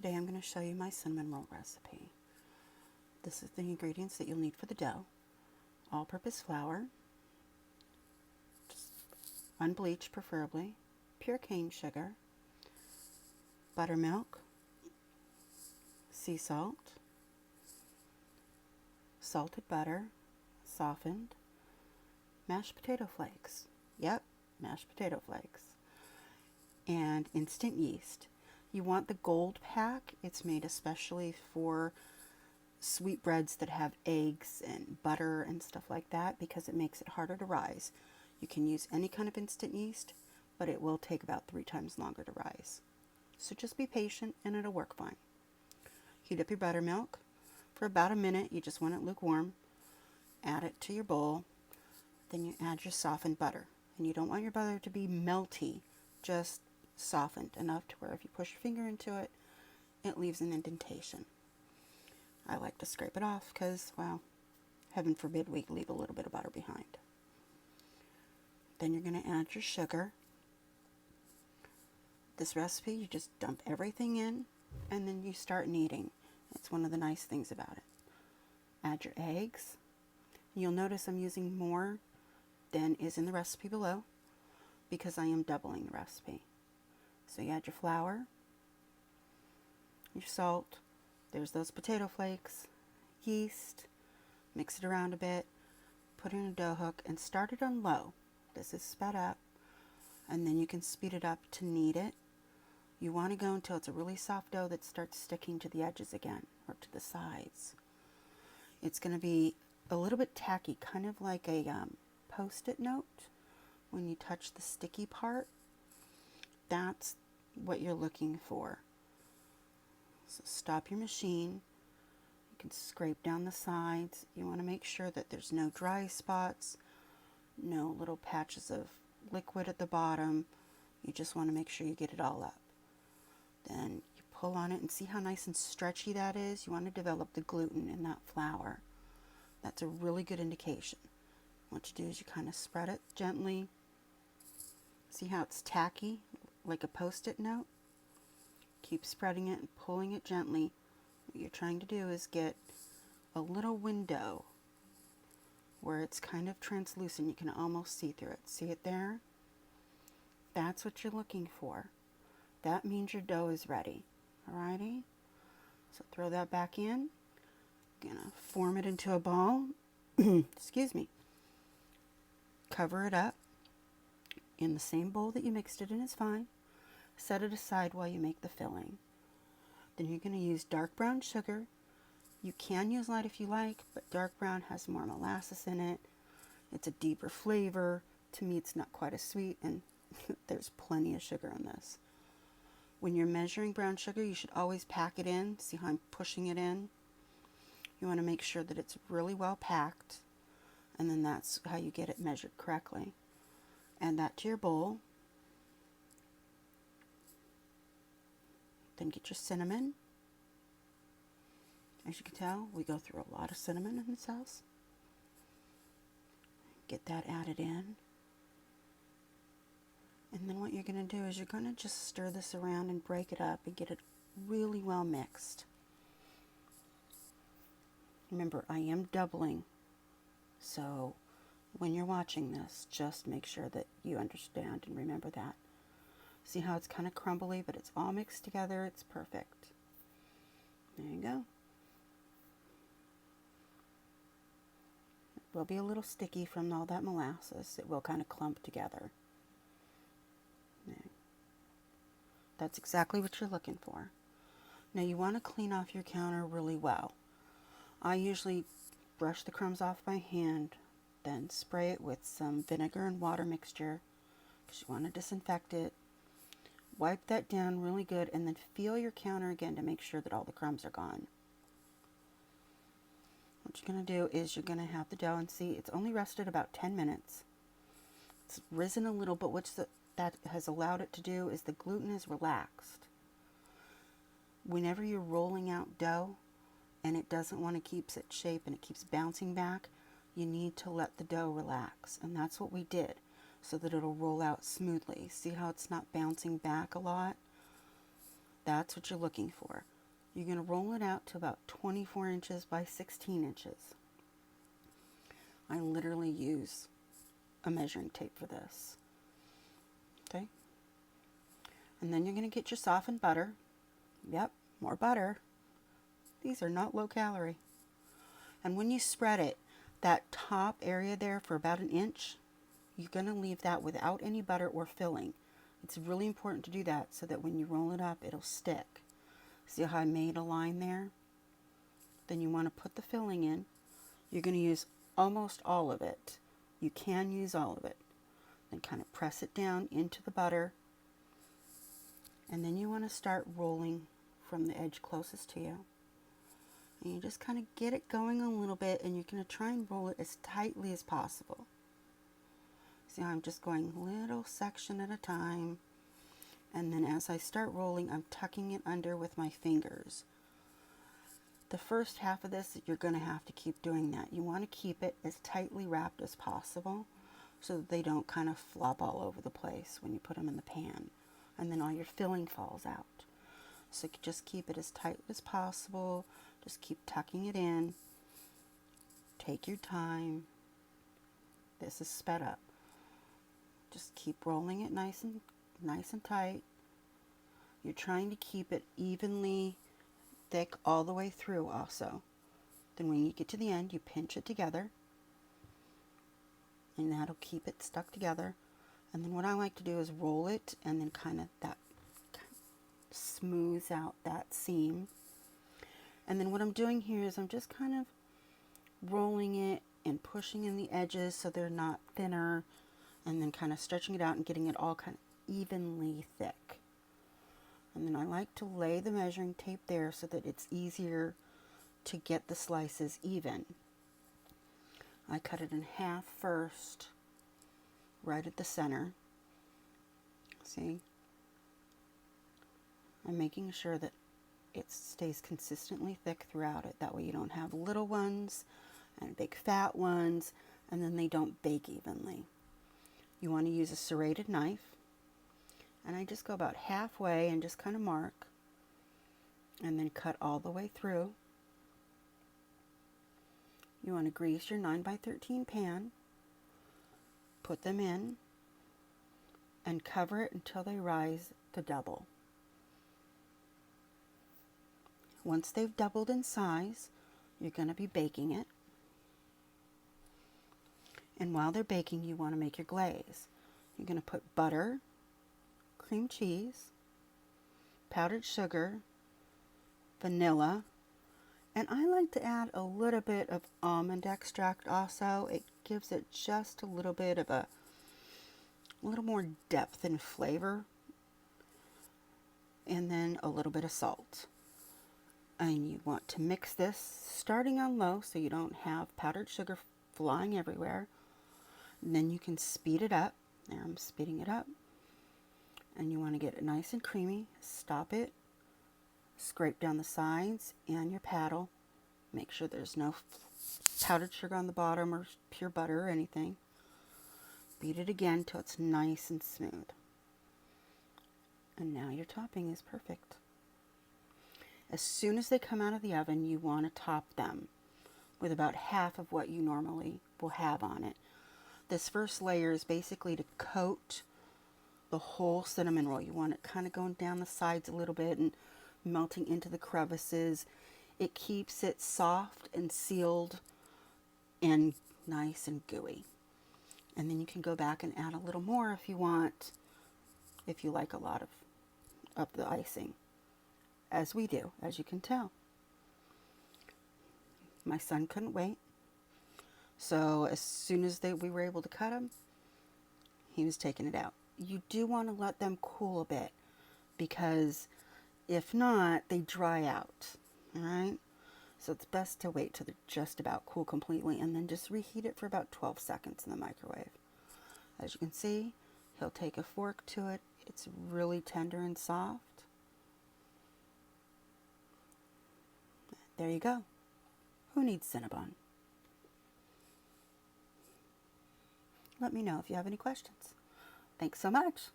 Today I'm going to show you my cinnamon roll recipe. This is the ingredients that you'll need for the dough. All-purpose flour, just unbleached preferably, pure cane sugar, buttermilk, sea salt, salted butter, softened, mashed potato flakes. Yep, mashed potato flakes. And instant yeast. You want the gold pack. It's made especially for sweetbreads that have eggs and butter and stuff like that because it makes it harder to rise. You can use any kind of instant yeast, but it will take about 3 times longer to rise. So just be patient and it'll work fine. Heat up your buttermilk for about a minute. You just want it lukewarm. Add it to your bowl. Then you add your softened butter. And you don't want your butter to be melty, just softened enough to where if you push your finger into it, it leaves an indentation. I like to scrape it off because, well, heaven forbid we leave a little bit of butter behind. Then you're going to add your sugar. This recipe, you just dump everything in and then you start kneading. It's one of the nice things about it. Add your eggs. You'll notice I'm using more than is in the recipe below because I am doubling the recipe. So you add your flour, your salt, there's those potato flakes, yeast, mix it around a bit, put it in a dough hook and start it on low. This is sped up, and then you can speed it up to knead it. You want to go until it's a really soft dough that starts sticking to the edges again, or to the sides. It's going to be a little bit tacky, kind of like a Post-it note when you touch the sticky part. That's what you're looking for. So stop your machine. You can scrape down the sides. You want to make sure that there's no dry spots, no little patches of liquid at the bottom. You just want to make sure you get it all up. Then you pull on it and see how nice and stretchy that is. You want to develop the gluten in that flour. That's a really good indication. What you do is you kind of spread it gently. See how it's tacky, like a Post-it note? Keep spreading it and pulling it gently. What you're trying to do is get a little window where it's kind of translucent. You can almost see through it. See it there? That's what you're looking for. That means your dough is ready. Alrighty? So throw that back in. Gonna form it into a ball. Excuse me. Cover it up. In the same bowl that you mixed it in is fine. Set it aside while you make the filling. Then you're going to use dark brown sugar. You can use light if you like, but dark brown has more molasses in it. It's a deeper flavor. To me, it's not quite as sweet, and there's plenty of sugar in this. When you're measuring brown sugar, you should always pack it in. See how I'm pushing it in? You want to make sure that it's really well packed, and then that's how you get it measured correctly. Add that to your bowl. Then get your cinnamon. As you can tell, we go through a lot of cinnamon in this house. Get that added in. And then what you're going to do is you're going to just stir this around and break it up and get it really well mixed. Remember, I am doubling, so when you're watching this, just make sure that you understand and remember that. See how it's kind of crumbly, but it's all mixed together. It's perfect. There you go. It will be a little sticky from all that molasses. It will kind of clump together. There. That's exactly what you're looking for. Now you want to clean off your counter really well. I usually brush the crumbs off by hand, then spray it with some vinegar and water mixture because you want to disinfect it. Wipe that down really good and then feel your counter again to make sure that all the crumbs are gone. What you're going to do is you're going to have the dough and see it's only rested about 10 minutes. It's risen a little, but that has allowed it to do is the gluten is relaxed. Whenever you're rolling out dough and it doesn't want to keep its shape and it keeps bouncing back, you need to let the dough relax, and that's what we did so that it'll roll out smoothly. See how it's not bouncing back a lot? That's what you're looking for. You're going to roll it out to about 24 inches by 16 inches. I literally use a measuring tape for this. Okay? And then you're going to get your softened butter. Yep, more butter. These are not low calorie. And when you spread it, that top area there for about an inch, you're going to leave that without any butter or filling. It's really important to do that so that when you roll it up, it'll stick. See how I made a line there? Then you want to put the filling in. You're going to use almost all of it. You can use all of it. Then kind of press it down into the butter. And then you want to start rolling from the edge closest to you. And you just kind of get it going a little bit, and you're going to try and roll it as tightly as possible. See how I'm just going little section at a time. And then as I start rolling, I'm tucking it under with my fingers. The first half of this, you're going to have to keep doing that. You want to keep it as tightly wrapped as possible so that they don't kind of flop all over the place when you put them in the pan. And then all your filling falls out. So just keep it as tight as possible. Just keep tucking it in. Take your time. This is sped up. Just keep rolling it nice and tight. You're trying to keep it evenly thick all the way through also. Then when you get to the end, you pinch it together. And that'll keep it stuck together. And then what I like to do is roll it and then kind of smooths out that seam. And then what I'm doing here is I'm just kind of rolling it and pushing in the edges so they're not thinner, and then kind of stretching it out and getting it all kind of evenly thick. And then I like to lay the measuring tape there so that it's easier to get the slices even. I cut it in half first, right at the center. See? I'm making sure that it stays consistently thick throughout it. That way you don't have little ones and big fat ones, and then they don't bake evenly. You want to use a serrated knife, and I just go about halfway and just kind of mark, and then cut all the way through. You want to grease your 9x13 pan, put them in, and cover it until they rise to double. Once they've doubled in size, you're going to be baking it. And while they're baking, you want to make your glaze. You're going to put butter, cream cheese, powdered sugar, vanilla, and I like to add a little bit of almond extract also. It gives it just a little bit of a little more depth and flavor. And then a little bit of salt. And you want to mix this starting on low so you don't have powdered sugar flying everywhere. And then you can speed it up. There, I'm speeding it up. And you want to get it nice and creamy. Stop it. Scrape down the sides and your paddle. Make sure there's no powdered sugar on the bottom or pure butter or anything. Beat it again till it's nice and smooth. And now your topping is perfect. As soon as they come out of the oven, you want to top them with about half of what you normally will have on it. This first layer is basically to coat the whole cinnamon roll. You want it kind of going down the sides a little bit and melting into the crevices. It keeps it soft and sealed and nice and gooey. And then you can go back and add a little more if you want, if you like a lot of the icing. As we do, as you can tell. My son couldn't wait. So as soon as we were able to cut them, he was taking it out. You do want to let them cool a bit, because if not, they dry out. Alright? So it's best to wait till they're just about cool completely, and then just reheat it for about 12 seconds in the microwave. As you can see, he'll take a fork to it. It's really tender and soft. There you go. Who needs Cinnabon? Let me know if you have any questions. Thanks so much.